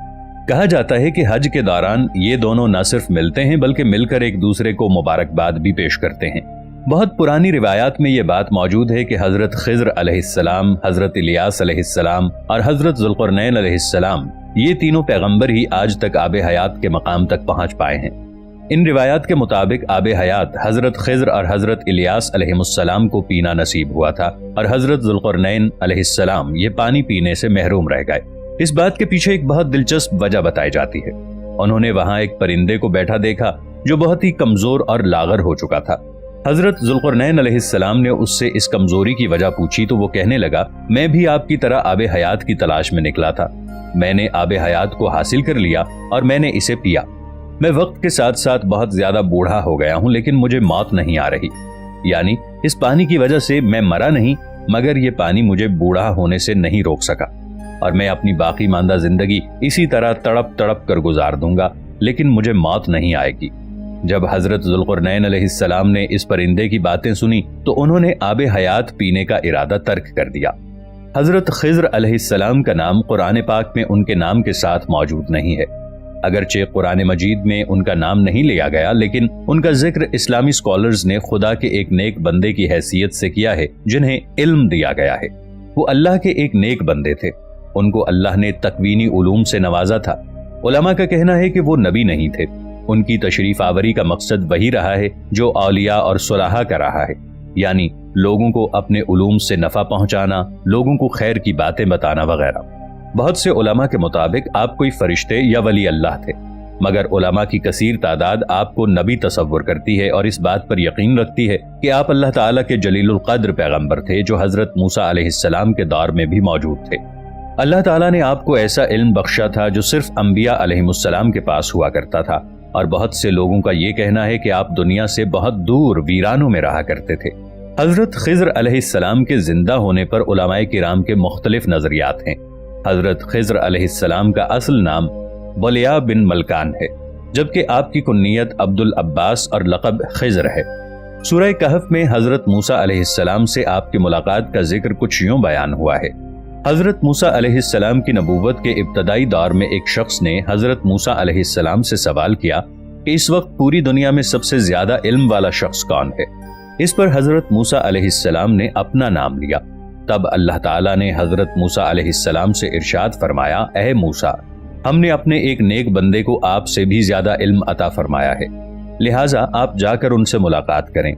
کہا جاتا ہے کہ حج کے دوران یہ دونوں نہ صرف ملتے ہیں بلکہ مل کر ایک دوسرے کو مبارکباد بھی پیش کرتے ہیں۔ بہت پرانی روایات میں یہ بات موجود ہے کہ حضرت خضر علیہ السلام، حضرت الیاس علیہ السلام اور حضرت ذوالقرنین علیہ السلام، یہ تینوں پیغمبر ہی آج تک آب حیات کے مقام تک پہنچ پائے ہیں۔ ان روایات کے مطابق آب حیات حضرت خضر اور حضرت الیاس علیہ السلام کو پینا نصیب ہوا تھا، اور حضرت ذوالقرنین علیہ السلام یہ پانی پینے سے محروم رہ گئے۔ اس بات کے پیچھے ایک بہت دلچسپ وجہ بتائی جاتی ہے۔ انہوں نے وہاں ایک پرندے کو بیٹھا دیکھا جو بہت ہی کمزور اور لاغر ہو چکا تھا۔ حضرت ذوالقرنین علیہ السلام نے اس سے اس کمزوری کی وجہ پوچھی تو وہ کہنے لگا، میں بھی آپ کی طرح آب حیات کی تلاش میں نکلا تھا، میں نے آب حیات کو حاصل کر لیا اور میں نے اسے پیا۔ میں وقت کے ساتھ ساتھ بہت زیادہ بوڑھا ہو گیا ہوں لیکن مجھے موت نہیں آ رہی، یعنی اس پانی کی وجہ سے میں مرا نہیں، مگر یہ پانی مجھے بوڑھا ہونے سے نہیں روک سکا، اور میں اپنی باقی ماندہ زندگی اسی طرح تڑپ تڑپ کر گزار دوں گا، لیکن مجھے موت نہیں آئے گی۔ جب حضرت ذوالقرنین علیہ السلام نے اس پرندے کی باتیں سنی تو انہوں نے آب حیات پینے کا ارادہ ترک کر دیا۔ حضرت خضر علیہ السلام کا نام قرآن پاک میں ان کے نام کے ساتھ موجود نہیں ہے، اگرچہ قرآن مجید میں ان کا نام نہیں لیا گیا، لیکن ان کا ذکر اسلامی سکولرز نے خدا کے ایک نیک بندے کی حیثیت سے کیا ہے جنہیں علم دیا گیا ہے۔ وہ اللہ کے ایک نیک بندے تھے، ان کو اللہ نے تکوینی علوم سے نوازا تھا۔ علماء کا کہنا ہے کہ وہ نبی نہیں تھے، ان کی تشریف آوری کا مقصد وہی رہا ہے جو اولیاء اور صلحاء کا رہا ہے، یعنی لوگوں کو اپنے علوم سے نفع پہنچانا، لوگوں کو خیر کی باتیں بتانا وغیرہ۔ بہت سے علماء کے مطابق آپ کوئی فرشتے یا ولی اللہ تھے، مگر علماء کی کثیر تعداد آپ کو نبی تصور کرتی ہے اور اس بات پر یقین رکھتی ہے کہ آپ اللہ تعالیٰ کے جلیل القدر پیغمبر تھے جو حضرت موسیٰ علیہ السلام کے دور میں بھی موجود تھے۔ اللہ تعالیٰ نے آپ کو ایسا علم بخشا تھا جو صرف انبیاء علیہ السلام کے پاس ہوا کرتا تھا، اور بہت سے لوگوں کا یہ کہنا ہے کہ آپ دنیا سے بہت دور ویرانوں میں رہا کرتے تھے۔ حضرت خضر علیہ السلام کے زندہ ہونے پر علماء کرام کے مختلف نظریات ہیں۔ حضرت خضر علیہ السلام کا اصل نام بلیہ بن ملکان ہے، جبکہ آپ کی کنیت عبد العباس اور لقب خضر ہے۔ سورہ کہف میں حضرت موسیٰ علیہ السلام سے آپ کی ملاقات کا ذکر کچھ یوں بیان ہوا ہے۔ حضرت موسیٰ علیہ السلام کی نبوت کے ابتدائی دور میں ایک شخص نے حضرت موسیٰ علیہ السلام سے سوال کیا کہ اس وقت پوری دنیا میں سب سے زیادہ علم والا شخص کون ہے؟ اس پر حضرت موسیٰ علیہ السلام نے اپنا نام لیا۔ تب اللہ تعالیٰ نے حضرت موسیٰ علیہ السلام سے ارشاد فرمایا، اے موسیٰ، ہم نے اپنے ایک نیک بندے کو آپ سے بھی زیادہ علم عطا فرمایا ہے، لہٰذا آپ جا کر ان سے ملاقات کریں۔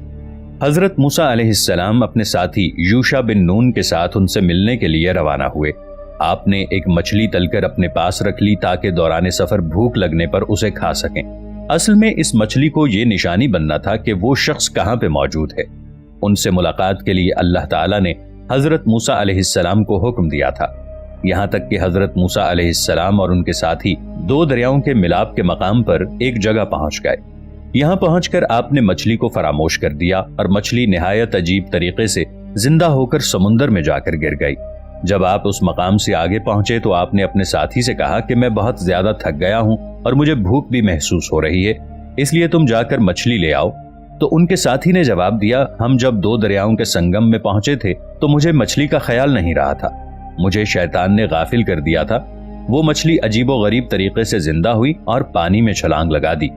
حضرت موسیٰ علیہ السلام اپنے ساتھی یوشع بن نون کے ساتھ ان سے ملنے کے لیے روانہ ہوئے۔ آپ نے ایک مچھلی تل کر اپنے پاس رکھ لی تاکہ دوران سفر بھوک لگنے پر اسے کھا سکیں۔ اصل میں اس مچھلی کو یہ نشانی بننا تھا کہ وہ شخص کہاں پہ موجود ہے۔ ان سے ملاقات کے لیے اللہ تعالیٰ نے حضرت موسیٰ علیہ السلام کو حکم دیا تھا، یہاں تک کہ حضرت موسیٰ علیہ السلام اور ان کے ساتھی دو دریاؤں کے ملاپ کے مقام پر ایک جگہ پہنچ گئے۔ یہاں پہنچ کر آپ نے مچھلی کو فراموش کر دیا اور مچھلی نہایت عجیب طریقے سے زندہ ہو کر سمندر میں جا کر گر گئی۔ جب آپ اس مقام سے آگے پہنچے تو آپ نے اپنے ساتھی سے کہا کہ میں بہت زیادہ تھک گیا ہوں اور مجھے بھوک بھی محسوس ہو رہی ہے، اس لیے تم جا کر مچھلی لے آؤ۔ تو ان کے ساتھی نے جواب دیا، ہم جب دو دریاؤں کے سنگم میں پہنچے تھے تو مجھے مچھلی کا خیال نہیں رہا تھا، مجھے شیطان نے غافل کر دیا تھا۔ وہ مچھلی عجیب و غریب طریقے سے زندہ ہوئی اور پانی میں چھلانگ لگا دی،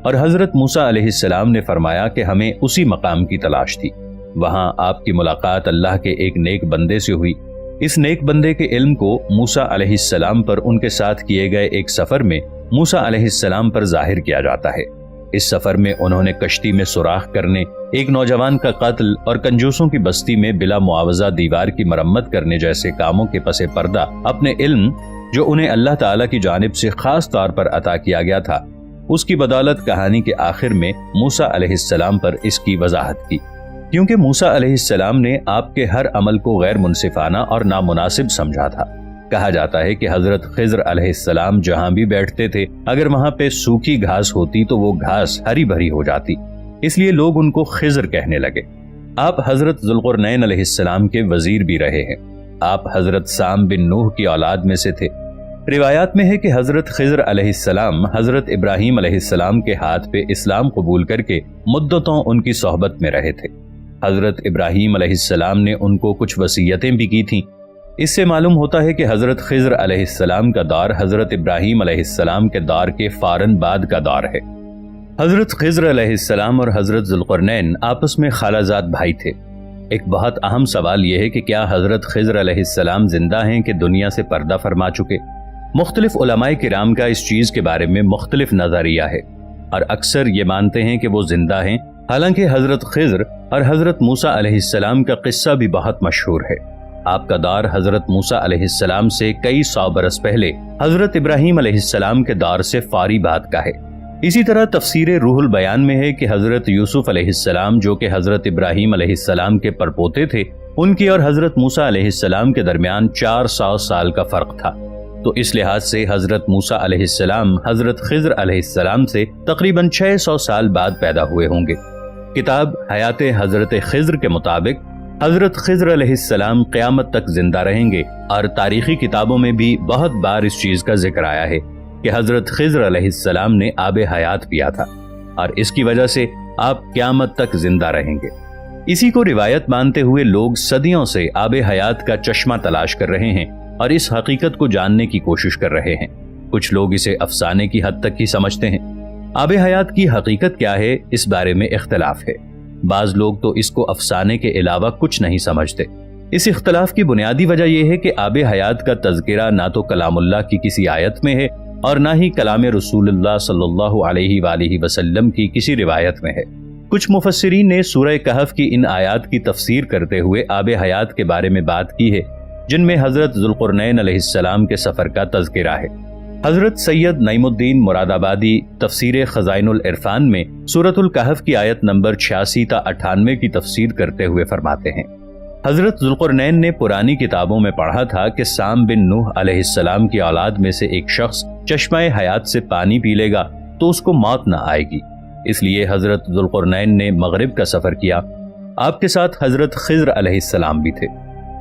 اور حضرت موسیٰ علیہ السلام نے فرمایا کہ ہمیں اسی مقام کی تلاش تھی۔ وہاں آپ کی ملاقات اللہ کے ایک نیک بندے سے ہوئی۔ اس نیک بندے کے علم کو موسیٰ علیہ السلام پر ان کے ساتھ کیے گئے ایک سفر میں موسیٰ علیہ السلام پر ظاہر کیا جاتا ہے۔ اس سفر میں انہوں نے کشتی میں سوراخ کرنے، ایک نوجوان کا قتل اور کنجوسوں کی بستی میں بلا معاوضہ دیوار کی مرمت کرنے جیسے کاموں کے پس پردہ اپنے علم، جو انہیں اللہ تعالیٰ کی جانب سے خاص طور پر عطا کیا گیا تھا، اس کی بدولت کہانی کے آخر میں موسیٰ علیہ السلام پر اس کی وضاحت کی۔ کیونکہ موسیٰ علیہ السلام نے آپ کے ہر عمل کو غیر منصفانہ اور نامناسب سمجھا تھا۔ کہا جاتا ہے کہ حضرت خضر علیہ السلام جہاں بھی بیٹھتے تھے، اگر وہاں پہ سوکھی گھاس ہوتی تو وہ گھاس ہری بھری ہو جاتی، اس لیے لوگ ان کو خضر کہنے لگے۔ آپ حضرت ذوالقرنین علیہ السلام کے وزیر بھی رہے ہیں۔ آپ حضرت سام بن نوح کی اولاد میں سے تھے۔ روایات میں ہے کہ حضرت خضر علیہ السلام حضرت ابراہیم علیہ السلام کے ہاتھ پہ اسلام قبول کر کے مدتوں ان کی صحبت میں رہے تھے۔ حضرت ابراہیم علیہ السلام نے ان کو کچھ وصیتیں بھی کی تھیں۔ اس سے معلوم ہوتا ہے کہ حضرت خضر علیہ السلام کا دور حضرت ابراہیم علیہ السلام کے دور کے فوراً بعد کا دور ہے۔ حضرت خضر علیہ السلام اور حضرت ذوالقرنین آپس میں خالہ زاد بھائی تھے۔ ایک بہت اہم سوال یہ ہے کہ کیا حضرت خضر علیہ السلام زندہ ہیں کہ دنیا سے پردہ فرما چکے؟ مختلف علماء کرام کا اس چیز کے بارے میں مختلف نظریہ ہے، اور اکثر یہ مانتے ہیں کہ وہ زندہ ہیں، حالانکہ حضرت خضر اور حضرت موسیٰ علیہ السلام کا قصہ بھی بہت مشہور ہے۔ آپ کا دور حضرت موسیٰ علیہ السلام سے کئی 100 برس پہلے حضرت ابراہیم علیہ السلام کے دور سے فوری بعد کا ہے۔ اسی طرح تفسیر روح البیان میں ہے کہ حضرت یوسف علیہ السلام جو کہ حضرت ابراہیم علیہ السلام کے پڑپوتے تھے، ان کی اور حضرت موسیٰ علیہ السلام کے درمیان 400 سال کا فرق تھا، تو اس لحاظ سے حضرت موسیٰ علیہ السلام حضرت خضر علیہ السلام سے تقریباً 600 سال بعد پیدا ہوئے ہوں گے۔ کتاب حیات حضرت خضر کے مطابق حضرت خضر علیہ السلام قیامت تک زندہ رہیں گے، اور تاریخی کتابوں میں بھی بہت بار اس چیز کا ذکر آیا ہے کہ حضرت خضر علیہ السلام نے آب حیات پیا تھا، اور اس کی وجہ سے آپ قیامت تک زندہ رہیں گے۔ اسی کو روایت مانتے ہوئے لوگ صدیوں سے آب حیات کا چشمہ تلاش کر رہے ہیں اور اس حقیقت کو جاننے کی کوشش کر رہے ہیں۔ کچھ لوگ اسے افسانے کی حد تک ہی سمجھتے ہیں۔ آب حیات کی حقیقت کیا ہے، اس بارے میں اختلاف ہے۔ بعض لوگ تو اس کو افسانے کے علاوہ کچھ نہیں سمجھتے۔ اس اختلاف کی بنیادی وجہ یہ ہے کہ آب حیات کا تذکرہ نہ تو کلام اللہ کی کسی آیت میں ہے اور نہ ہی کلام رسول اللہ صلی اللہ علیہ وآلہ وسلم کی کسی روایت میں ہے۔ کچھ مفسرین نے سورہ کہف کی ان آیات کی تفسیر کرتے ہوئے آب حیات کے بارے میں بات کی ہے، جن میں حضرت ذوالقرنین علیہ السلام کے سفر کا تذکرہ ہے۔ حضرت سید نعیم الدین مراد آبادی تفسیر خزائن العرفان میں سورۃ الکہف کی آیت نمبر 86 تا 98 کی تفسیر کرتے ہوئے فرماتے ہیں، حضرت ذوالقرنین نے پرانی کتابوں میں پڑھا تھا کہ سام بن نوح علیہ السلام کی اولاد میں سے ایک شخص چشمہ حیات سے پانی پی لے گا تو اس کو موت نہ آئے گی۔ اس لیے حضرت ذوالقرنین نے مغرب کا سفر کیا۔ آپ کے ساتھ حضرت خضر علیہ السلام بھی تھے۔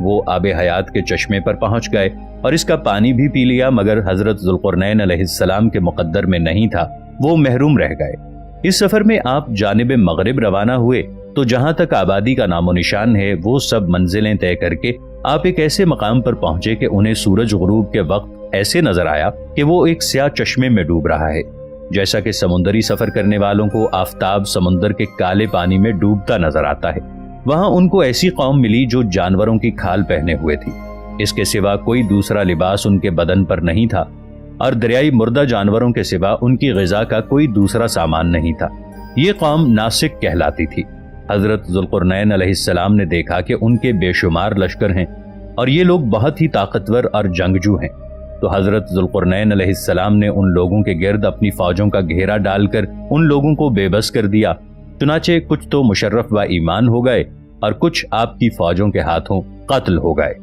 وہ آب حیات کے چشمے پر پہنچ گئے اور اس کا پانی بھی پی لیا، مگر حضرت ذوالقرنین علیہ السلام کے مقدر میں نہیں تھا، وہ محروم رہ گئے۔ اس سفر میں آپ جانب مغرب روانہ ہوئے تو جہاں تک آبادی کا نام و نشان ہے وہ سب منزلیں طے کر کے آپ ایک ایسے مقام پر پہنچے کہ انہیں سورج غروب کے وقت ایسے نظر آیا کہ وہ ایک سیاہ چشمے میں ڈوب رہا ہے، جیسا کہ سمندری سفر کرنے والوں کو آفتاب سمندر کے کالے پانی میں ڈوبتا نظر آتا ہے۔ وہاں ان کو ایسی قوم ملی جو جانوروں کی کھال پہنے ہوئے تھی، اس کے سوا کوئی دوسرا لباس ان کے بدن پر نہیں تھا، اور دریائی مردہ جانوروں کے سوا ان کی غذا کا کوئی دوسرا سامان نہیں تھا۔ یہ قوم ناسک کہلاتی تھی۔ حضرت ذوالقرنین علیہ السلام نے دیکھا کہ ان کے بے شمار لشکر ہیں اور یہ لوگ بہت ہی طاقتور اور جنگجو ہیں، تو حضرت ذوالقرنین علیہ السلام نے ان لوگوں کے گرد اپنی فوجوں کا گھیرا ڈال کر ان لوگوں کو بے بس کر دیا۔ چنانچہ کچھ تو مشرف و ایمان ہو گئے اور کچھ آپ کی فوجوں کے ہاتھوں قتل ہو گئے۔